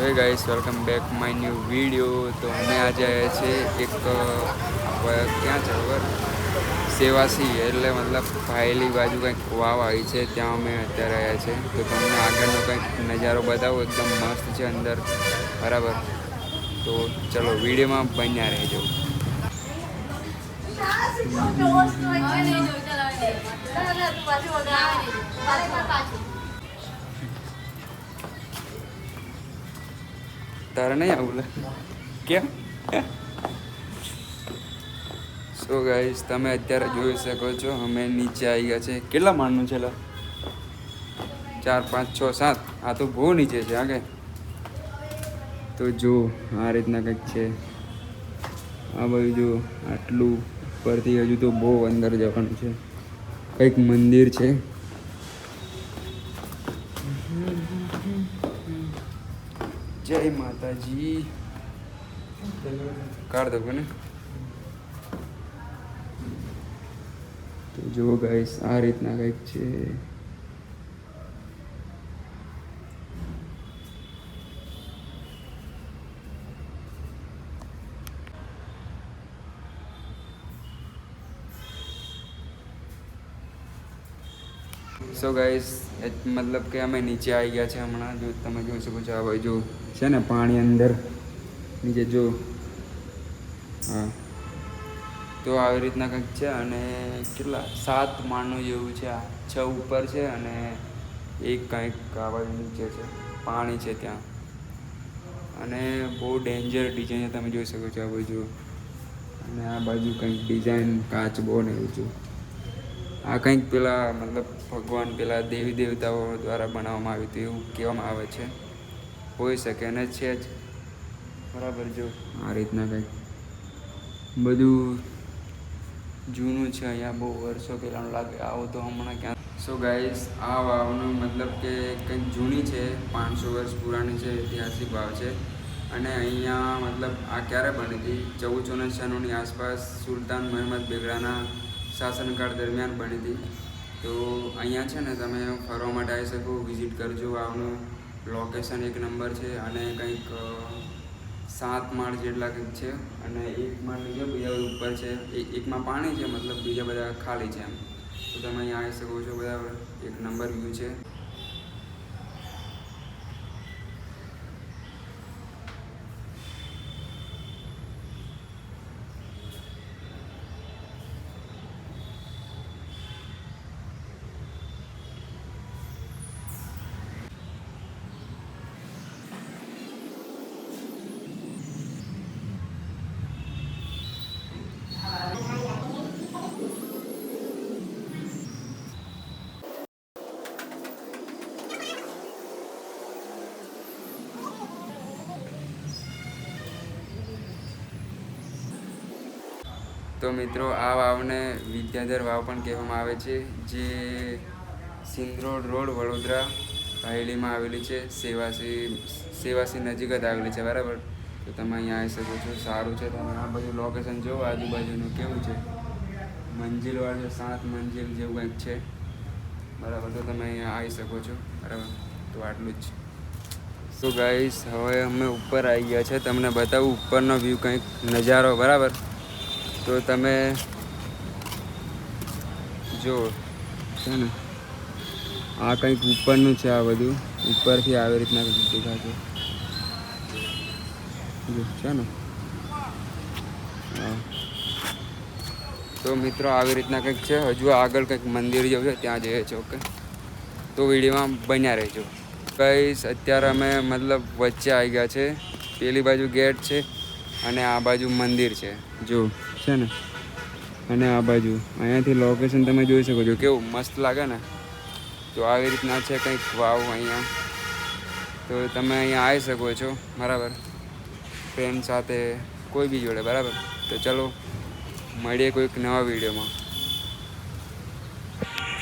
Hey guys welcome back my new video. तो અમે આજે આવ્યા છીએ એક ક્યાં છે ખબર સેવાસી એટલે મતલબ ભાયલી બાજુ કંઈક વાવ આવી છે ત્યાં અમે અત્યારે આવ્યા છે। તો તમને આગળનો કંઈક નજારો બતાવો, એકદમ મસ્ત છે અંદર, બરાબર। તો ચલો વિડીયોમાં બન્યા રહેજો। તારે નહીં આવું કેમ? સો ગાઈસ તમે અત્યારે જોઈ શકો છો અમે નીચે આવી ગયા છે। કેટલા માળનું છે? 4 5 6 7। આ તો બહુ નીચે છે આગે। તો જો આ રીતના કંઈક છે। આ બાજુ જો આટલું ઉપરથી હજુ તો બહુ અંદર જવાનું છે। કંઈક મંદિર છે। જય માતાજી। કાઢ દો ને। તો જો ગાઈસ આ રીતના કંઈક છે। સો ગાઈસ મતલબ કે અમે નીચે આવી ગયા છે હમણાં। જો તમે જોઈ શકો છો આ બાજુ છે ને પાણી અંદર નીચે જો, હા। તો આવી રીતના કંઈક છે અને કેટલા 7 માળનું જેવું છે। આ 6 ઉપર છે અને એક કંઈક આ બાજુ નીચે છે, પાણી છે ત્યાં। અને બહુ ડેન્જર ડિઝાઇન છે, તમે જોઈ શકો છો આ બાજુ। અને આ બાજુ કંઈક ડિઝાઇન કાચબો ને એવું છે। આ કંઈક પેલા મતલબ ભગવાન પેલા દેવી દેવતાઓ દ્વારા બનાવવામાં આવ્યું હતું એવું કહેવામાં આવે છે। હોઈ શકે અને છે જ, બરાબર। જો આ રીતના કંઈક બધું જૂનું છે। અહીંયા બહુ વર્ષો પહેલાંનું લાગે, આવું તો હમણાં ક્યાં। સો ગાઈસ આ વાવનું મતલબ કે કંઈક જૂની છે, 500 વર્ષ પુરાણી છે, ઐતિહાસિક વાવ છે। અને અહીંયા મતલબ આ ક્યારે બની હતી? 1494ની આસપાસ સુલતાન મહમદ બેગડાના શાસનકાળ દરમિયાન બની હતી। તો અહીંયા છે ને તમે ફરવા માટે આવી શકો, વિઝિટ કરજો। વાવનું લોકેશન 1 નંબર છે। અને કંઈક 7 માળ જેટલા કંઈક છે અને 1 માળ નીચે, બીજા ઉપર છે। એકમાં પાણી છે, મતલબ બીજા બધા ખાલી છે એમ। તો તમે અહીંયા આવી શકો છો, બરાબર। 1 નંબર વ્યૂ છે। તો મિત્રો આ વાવને વિદ્યાધર વાવ પણ કહેવામાં આવે છે, જે સિંધરોડ રોડ વડોદરા ભાયલીમાં આવેલી છે। સેવાસી નજીક જ આવેલી છે, બરાબર। તો તમે અહીંયા આવી શકો છો, સારું છે। તમે આ બધું લોકેશન જુઓ આજુબાજુનું કેવું છે, મંજિલવાળું છે, 7 મંજિલ જેવું કંઈક છે, બરાબર। તો તમે અહીંયા આવી શકો છો, બરાબર। તો આટલું જ। તો ગાઈસ હવે અમે ઉપર આવી ગયા છે, તમને બતાવું ઉપરનો વ્યૂ કંઈક નજારો, બરાબર। તો તમે જો છે ને આ કંઈક ઉપરનું છે, આ બધું ઉપરથી આવી રીતના કંઈક દેખાશે, જો છે ને। હા તો મિત્રો આવી રીતના કંઈક છે। હજુ આગળ કંઈક મંદિર જેવું છે, ત્યાં જઈએ છીએ, ઓકે। તો વિડીયોમાં બન્યા રહેજો ગાઈસ। અત્યારે અમે મતલબ વચ્ચે આવી ગયા છે, પેલી બાજુ ગેટ છે અને આ બાજુ મંદિર છે, જો છે ને। અને આ બાજુ અહીંયાથી લોકેશન તમે જોઈ શકો છો, કેવું મસ્ત લાગે ને। તો આવી રીતના છે કંઈક વાવ અહીંયા। તો તમે અહીંયા આવી શકો છો, બરાબર, ફ્રેન્ડ સાથે, કોઈ બી જોડે, બરાબર। તો ચલો મળીએ કોઈક નવા વિડીયોમાં।